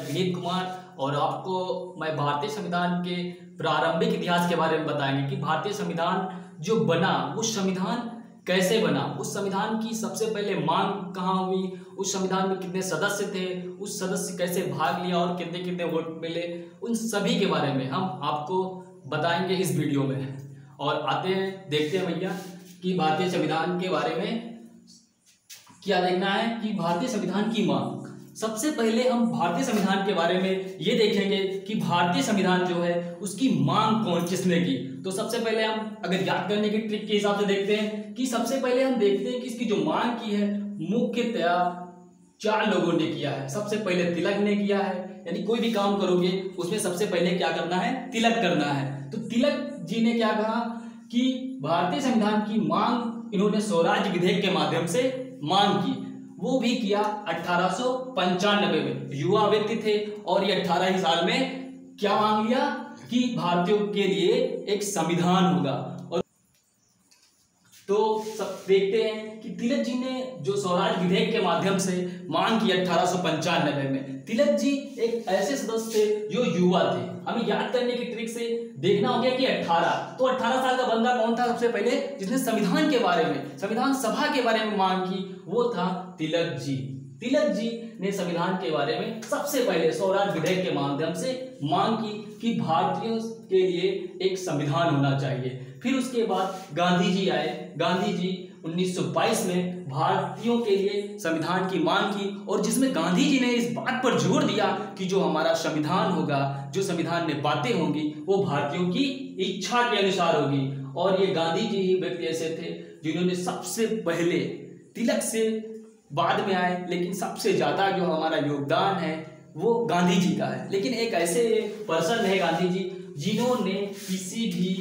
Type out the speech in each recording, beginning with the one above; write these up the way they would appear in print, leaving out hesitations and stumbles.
विनीत कुमार और आपको मैं भारतीय संविधान के प्रारंभिक इतिहास के बारे में बताएंगे कि भारतीय संविधान जो बना, उस संविधान कैसे बना, उस संविधान की सबसे पहले मांग कहाँ हुई, उस संविधान में कितने सदस्य थे, उस सदस्य कैसे भाग लिया और कितने कितने वोट मिले, उन सभी के बारे में हम आपको बताएंगे इस वीडियो में। और आते हैं, देखते हैं भैया कि भारतीय संविधान के बारे में क्या देखना है कि भारतीय संविधान की मांग। सबसे पहले हम भारतीय संविधान के बारे में ये देखेंगे कि भारतीय संविधान जो है उसकी मांग कौन किसने की। तो सबसे पहले हम अगर याद करने की ट्रिक के हिसाब से देखते हैं कि सबसे पहले हम देखते हैं कि इसकी जो मांग की है मुख्यतया 4 लोगों ने किया है। सबसे पहले तिलक ने किया है, यानी कोई भी काम करोगे उसमें सबसे पहले क्या करना है, तिलक करना है। तो तिलक जी ने क्या कहा कि भारतीय संविधान की मांग इन्होंने स्वराज विधेयक के माध्यम से मांग की, वो भी किया 1895 में। युवा व्यक्ति थे और ये 18 ही साल में क्या मांग लिया कि भारतीयों के लिए एक संविधान होगा। और तो सब देखते हैं कि तिलक जी ने जो स्वराज विधेयक के माध्यम से मांग की 1895 में। तिलक जी एक ऐसे सदस्य थे जो युवा थे। हमें याद करने की ट्रिक से देखना हो गया कि 18 साल का बंदा कौन था सबसे पहले जिसने संविधान के बारे में, संविधान सभा के बारे में मांग की, वो था तिलक जी। तिलक जी ने संविधान के बारे में सबसे पहले स्वराज विधेयक के माध्यम से मांग की कि भारतीयों के लिए एक संविधान होना चाहिए। फिर उसके बाद गांधी जी आए। गांधी जी 1922 में भारतीयों के लिए संविधान की मांग की और जिसमें गांधी जी ने इस बात पर जोर दिया कि जो हमारा संविधान होगा, जो संविधान में बातें होंगी वो भारतीयों की इच्छा के अनुसार होगी। और ये गांधी जी ही व्यक्ति ऐसे थे जिन्होंने सबसे पहले, तिलक से बाद में आए, लेकिन सबसे ज्यादा जो हमारा योगदान है वो गांधी जी का है। लेकिन एक ऐसे पर्सन है गांधी जी जिन्होंने किसी भी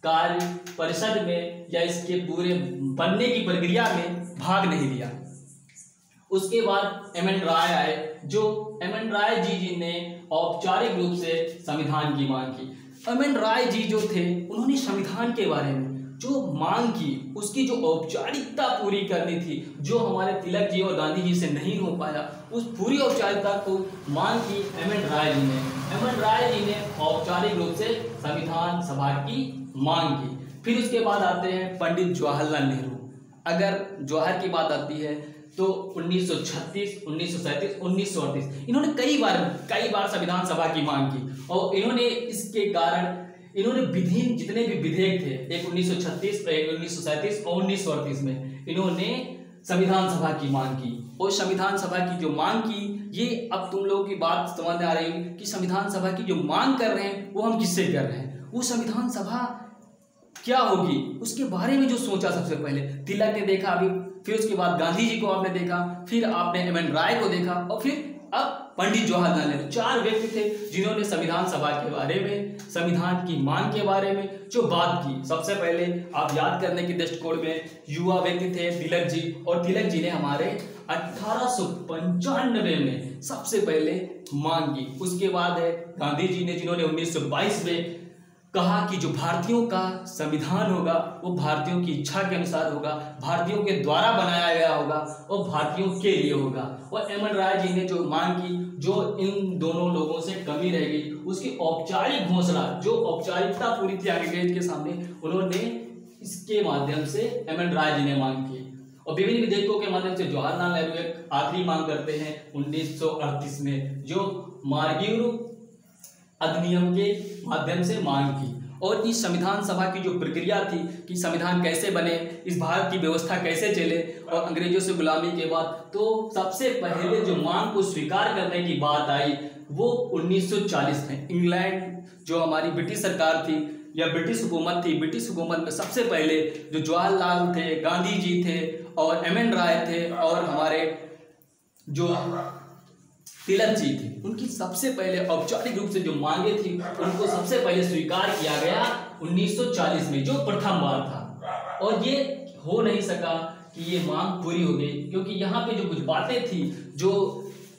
कार्य परिषद में या इसके पूरे बनने की प्रक्रिया में भाग नहीं लिया। उसके बाद एम.एन. राय आए, जो एम.एन. राय जी ने औपचारिक रूप से संविधान की मांग की। एम.एन. राय जी जो थे उन्होंने संविधान के बारे में जो मांग की उसकी जो औपचारिकता पूरी करनी थी, जो हमारे तिलक जी और गांधी जी से नहीं हो पाया, उस पूरी औपचारिकता को मांग की एम.एन. राय जी ने। एम.एन. राय जी ने औपचारिक रूप से संविधान सभा की मांग की। फिर उसके बाद आते हैं पंडित जवाहरलाल नेहरू। अगर जवाहर की बात आती है तो 1936, 1937, 1938 इन्होंने कई बार संविधान सभा की मांग की और इन्होंने इसके कारण इन्होंने विभिन्न जितने भी विधेयक थे, एक 1936, 1937 और 1938 में इन्होंने संविधान सभा की मांग की। और संविधान सभा की जो मांग की, ये अब तुम लोगों की बात समझ आ रही है कि संविधान सभा की जो मांग कर रहे हैं वो हम किससे कर रहे हैं, वो संविधान सभा क्या होगी उसके बारे में जो सोचा सबसे पहले तिलक ने देखा अभी, फिर उसके बाद गांधी जी को आपने देखा, फिर आपने एम.एन. राय को देखा और फिर अब पंडित जवाहरलाल नेहरू। 4 व्यक्ति थे जिन्होंने संविधान सभा के बारे में, संविधान की मांग के बारे में जो बात की। सबसे पहले आप याद करने के दृष्टिकोण में युवा व्यक्ति थे तिलक जी, और तिलक जी ने हमारे 1895 में सबसे पहले मांग की। उसके बाद है गांधी जी ने जिन्होंने 1922 में कहा कि जो भारतीयों का संविधान होगा वो भारतीयों की इच्छा के अनुसार होगा, भारतीयों के द्वारा बनाया गया होगा और भारतीयों के लिए होगा। और एम.एन. राय जी ने जो मांग की, जो इन दोनों लोगों से कमी रह गई, उसकी औपचारिक घोषणा, जो औपचारिकता पूरी थी अंग्रेज के सामने, उन्होंने इसके माध्यम से एम.एन. राय जी ने मांग की। और विभिन्न विधेयकों के माध्यम से जवाहरलाल नेहरू एक आखिरी मांग करते हैं 1938 में, जो मार्गियो अधिनियम के माध्यम से मांग की। और इस संविधान सभा की जो प्रक्रिया थी कि संविधान कैसे बने, इस भारत की व्यवस्था कैसे चले और अंग्रेजों से गुलामी के बाद, तो सबसे पहले जो मांग को स्वीकार करने की बात आई वो 1940 में इंग्लैंड, जो हमारी ब्रिटिश सरकार थी या ब्रिटिश हुकूमत थी, ब्रिटिश हुकूमत में सबसे पहले जो जवाहरलाल थे, गांधी जी थे और एम.एन. राय थे और हमारे जो तिलक जी थी, उनकी सबसे पहले औपचारिक रूप से जो मांगे थी उनको सबसे पहले स्वीकार किया गया 1940 में, जो प्रथम बार था। और ये हो नहीं सका कि ये मांग पूरी हो गई, क्योंकि यहाँ पे जो कुछ बातें थी, जो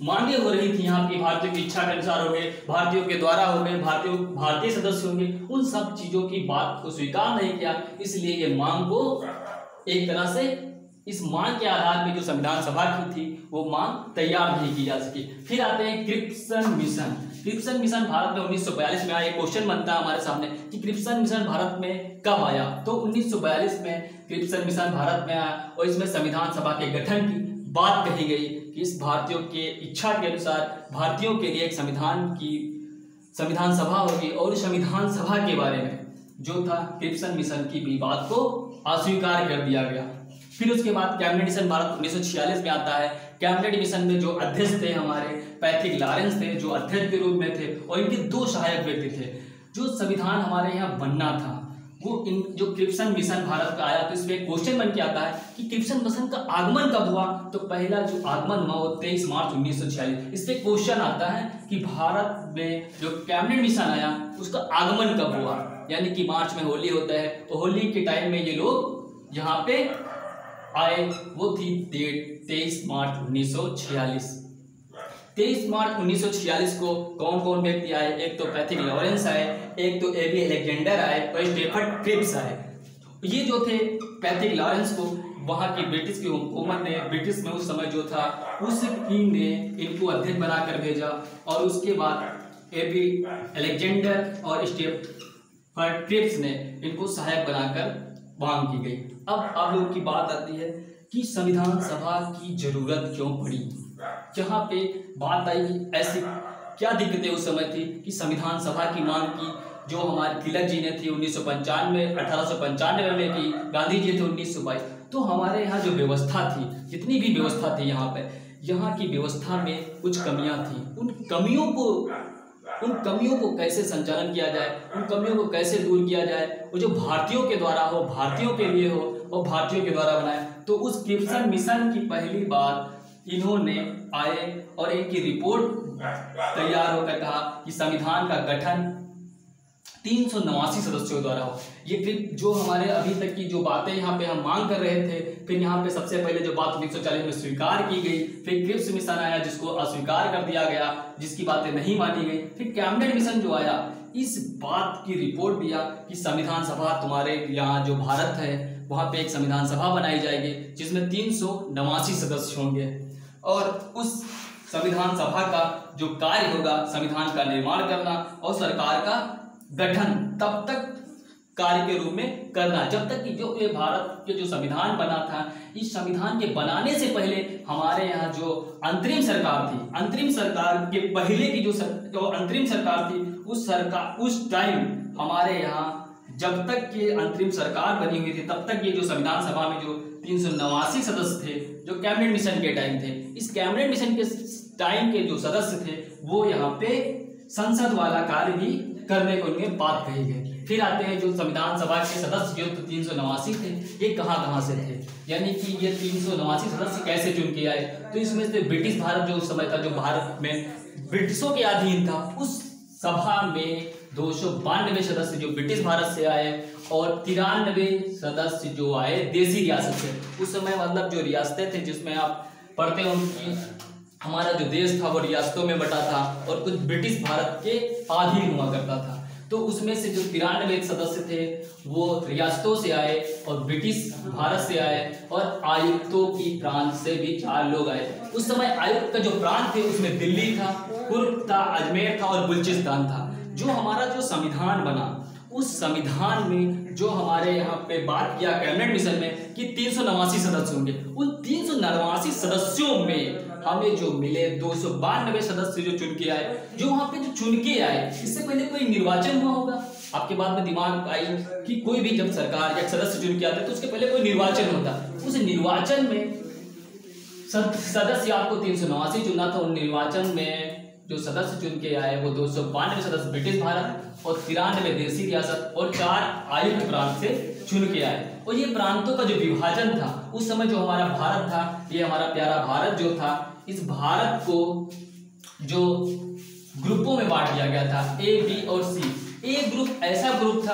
मांगे हो रही थी यहाँ की, भारतीयों की इच्छा के अनुसार हो गए, भारतीयों के द्वारा हो गए, भारतीय सदस्य होंगे, उन सब चीजों की बात को स्वीकार नहीं किया, इसलिए ये मांग को एक तरह से इस मांग के आधार पे जो संविधान सभा की थी वो मांग तैयार नहीं की जा सकी। फिर आते हैं क्रिप्सन मिशन। क्रिप्सन मिशन भारत में 1942 में आया। क्वेश्चन बनता है हमारे सामने कि क्रिप्सन मिशन भारत में कब आया, तो 1942 में क्रिप्सन मिशन भारत में आया और इसमें संविधान सभा के गठन की बात कही गई कि इस भारतीयों के इच्छा के अनुसार भारतीयों के लिए एक संविधान सभा होगी और संविधान सभा के बारे में जो था क्रिप्सन मिशन की भी बात को अस्वीकार कर दिया गया। फिर उसके बाद कैबिनेट मिशन भारत 1946 में आता है। कैबिनेट मिशन में जो अध्यक्ष थे हमारे पैट्रिक लॉरेंस थे, जो अध्यक्ष के रूप में थे, और इनके 2 सहायक व्यक्ति थे। जो संविधान हमारे यहाँ बनना था वो इन जो क्रिप्सन मिशन भारत का आया, तो इसमें क्वेश्चन बन के आता है कि क्रिप्सन मिशन का आगमन कब हुआ, तो पहला जो आगमन हुआ वो 23 मार्च 1946। इस पे क्वेश्चन आता है कि भारत में जो कैबिनेट मिशन आया उसका आगमन कब हुआ, यानी कि मार्च में होली होता है तो होली के टाइम में ये लोग यहाँ पे आए, वो थी डेट 23 मार्च 1946। 23 मार्च 1946 को कौन कौन व्यक्ति आए, एक तो पैट्रिक लॉरेंस आए, एक तो एबी अलेक्जेंडर आए और स्टेफर्ड क्रिप्स आए। ये जो थे पैट्रिक लॉरेंस को वहाँ की ब्रिटिश की हुकूमत ने, ब्रिटिश में उस समय जो था उस किंग ने इनको अध्यक्ष बनाकर भेजा और उसके बाद एबी अलेक्जेंडर और स्टेफर्ड क्रिप्स ने इनको सहायक बनाकर मांग की गई। अब आप लोगों की बात आती है कि संविधान सभा की जरूरत क्यों पड़ी। जहाँ पे बात आई कि ऐसी क्या दिक्कतें उस समय थी कि संविधान सभा की मांग की, जो हमारे तिलक जी ने थी 1895 में की, गांधी जी थे 1922। तो हमारे यहाँ जो व्यवस्था थी, जितनी भी व्यवस्था थी यहाँ पे, यहाँ की व्यवस्था में कुछ कमियां थी। उन कमियों को कैसे संचालन किया जाए, उन कमियों को कैसे दूर किया जाए, वो जो भारतीयों के द्वारा हो, भारतीयों के लिए हो और भारतीयों के द्वारा बनाए। तो उस क्रिप्सन मिशन की पहली बात इन्होंने आए और इनकी रिपोर्ट तैयार होकर कहा कि संविधान का गठन 389 सदस्यों द्वारा हो। ये जो हमारे अभी तक की जो बातें यहाँ पे हम मांग कर रहे थे, फिर यहाँ पे सबसे पहले जो बात 1940 में स्वीकार की गई, फिर क्रिप्स मिशन आया जिसको अस्वीकार कर दिया गया, जिसकी बातें नहीं मानी गई। फिर कैबिनेट मिशन जो आया, इस बात की रिपोर्ट दिया कि संविधान सभा तुम्हारे यहाँ जो भारत है वहाँ पे एक संविधान सभा बनाई जाएगी जिसमें 389 सदस्य होंगे और उस संविधान सभा का जो कार्य होगा संविधान का निर्माण करना और सरकार का गठन तब तक कार्य के रूप में करना, जब तक कि जो ये भारत के जो संविधान बना था, इस संविधान के बनाने से पहले हमारे यहाँ जो अंतरिम सरकार थी, अंतरिम सरकार के पहले की जो अंतरिम सरकार थी, उस टाइम हमारे यहाँ जब तक कि अंतरिम सरकार बनी हुई थी तब तक ये जो संविधान सभा में जो 389 सदस्य थे जो कैबिनेट मिशन के टाइम थे, इस कैबिनेट मिशन के टाइम के जो सदस्य थे वो यहाँ पे संसद वाला कार्य भी करने को उन्हें बात कही गई। फिर आते हैं जो संविधान सभा के सदस्य जो 389 थे, ये कहाँ से थे, यानी कि ये 389 सदस्य कैसे चुन के आए। तो इसमें से ब्रिटिश भारत जो उस समय था, जो भारत में ब्रिटिशों के अधीन था, उस सभा में 292 सदस्य जो ब्रिटिश भारत से आए और 93 सदस्य जो आए देसी रियासत से। उस समय मतलब जो रियासतें थे जिसमें आप पढ़ते हो उनकी, हमारा जो देश था वो रियासतों में बटा था और कुछ ब्रिटिश भारत के अधीन हुआ करता था। तो उसमें से जो 93 सदस्य थे वो रियासतों से आए और ब्रिटिश भारत से आए और आयुक्तों की प्रांत से भी 4 लोग आए। उस समय आयुक्त का जो प्रांत थे उसमें दिल्ली था, कुर्ग था, अजमेर था और बलूचिस्तान था। जो हमारा जो संविधान बना उस संविधान में जो हमारे यहाँ पे बात किया कैबिनेट मिशन में कि 389 सदस्य होंगे, उन 389 सदस्यों में हमें जो मिले 292 सदस्य जो चुन के आए, जो वहां पे जो चुन के आए, इससे पहले कोई निर्वाचन हुआ होगा। आपके बाद में दिमाग आई कि कोई भी जब सरकार या सदस्य चुन के आते तो उसके पहले कोई निर्वाचन होता, उस निर्वाचन में सदस्य आपको 389 चुनना था। उन निर्वाचन में जो सदस्य चुन के आए वो 292 सदस्य ब्रिटिश भारत और 93 देसी रियासत और 4 आयुक्त प्रांत से चुन के आए। और ये प्रांतों का जो विभाजन था उस समय जो हमारा भारत था, ये हमारा प्यारा भारत जो था, इस भारत को जो ग्रुपों में बांट दिया गया था, ए, बी और सी। एक ग्रुप ऐसा ग्रुप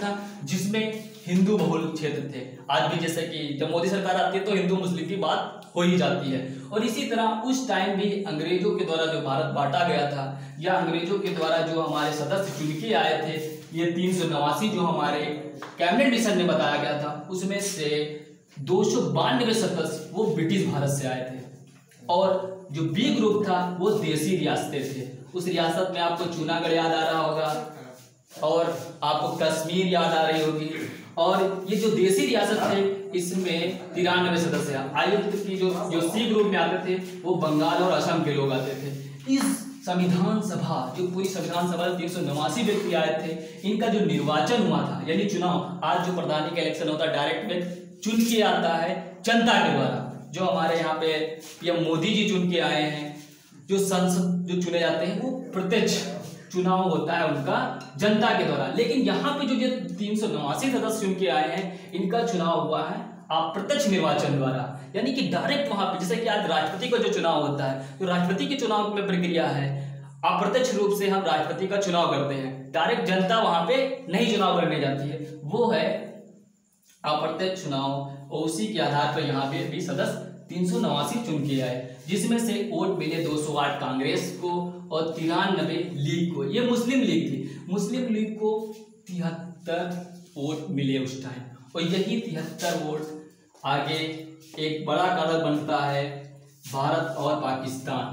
था जिसमें हिंदू बहुल क्षेत्र थे। आज भी जैसे कि जब मोदी सरकार आती है तो हिंदू मुस्लिम की बात हो ही जाती है। और इसी तरह उस टाइम भी अंग्रेजों के द्वारा जो भारत बांटा गया था या अंग्रेजों के द्वारा जो हमारे सदस्य चुन के आए थे, ये 389 जो हमारे कैबिनेट मिशन में बताया गया था, उसमें से 292 सदस्य वो ब्रिटिश भारत से आए थे, और जो बी ग्रुप था वो देसी रियासतें थे। उस रियासत में आपको जूनागढ़ याद आ रहा होगा, और आपको कश्मीर याद आ रही होगी, और ये जो देसी रियासत थे इसमें 93 सदस्य हैं। आयुक्त की जो सी ग्रुप में आते थे वो बंगाल और असम के लोग आते थे। इस संविधान सभा, जो पूरी संविधान सभा 389 व्यक्ति आए थे, इनका जो निर्वाचन हुआ था यानी चुनाव, आज जो प्रधानी का इलेक्शन होता है डायरेक्ट व्यक्ति चुन के आता है जनता के द्वारा। जो हमारे यहाँ पे पीएम मोदी जी चुन के आए हैं, जो संसद जो चुने जाते हैं वो प्रत्यक्ष चुनाव होता है उनका जनता के द्वारा। लेकिन यहाँ पे जो 389 सदस्य चुन के आए हैं, इनका चुनाव हुआ है अप्रत्यक्ष निर्वाचन द्वारा, यानी कि डायरेक्ट वहां पे, जैसे कि आज राष्ट्रपति का जो चुनाव होता है, तो राष्ट्रपति के चुनाव में प्रक्रिया है अप्रत्यक्ष रूप से हम राष्ट्रपति का चुनाव करते हैं, डायरेक्ट जनता वहां पे नहीं चुनाव करने जाती है, वो है अप्रत्यक्ष चुनाव। और उसी के आधार पर यहाँ पे भी सदस्य 389 चुन के आए, जिसमें से वोट मिले 208 कांग्रेस को और 93 लीग को। ये मुस्लिम लीग थी, मुस्लिम लीग को 73 वोट मिले उस टाइम, और यही 73 वोट आगे एक बड़ा कारण बनता है भारत और पाकिस्तान।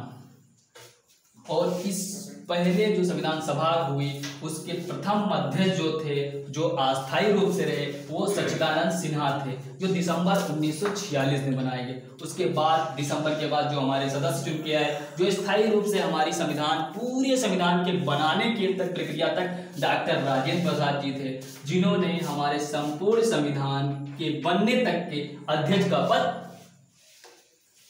और इस पहले जो संविधान सभा हुई उसके प्रथम अध्यक्ष जो थे, जो अस्थायी रूप से रहे, वो सच्चिदानंद सिन्हा थे, जो दिसंबर 1946 में बनाए गए। उसके बाद दिसंबर के बाद जो हमारे सदस्य चुन के आए, जो स्थायी रूप से हमारी संविधान, पूरे संविधान के बनाने की तक प्रक्रिया तक डॉक्टर राजेंद्र प्रसाद जी थे, जिन्होंने हमारे संपूर्ण संविधान के बनने तक के अध्यक्ष का पद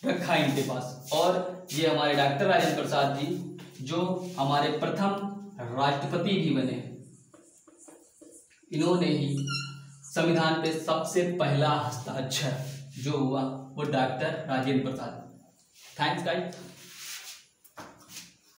रखा इनके पास। और ये हमारे डॉक्टर राजेंद्र प्रसाद जी जो हमारे प्रथम राष्ट्रपति भी बने, इन्होंने ही संविधान पे सबसे पहला हस्ताक्षर जो हुआ वो doctor Rajendra Prasad. Thanks guys.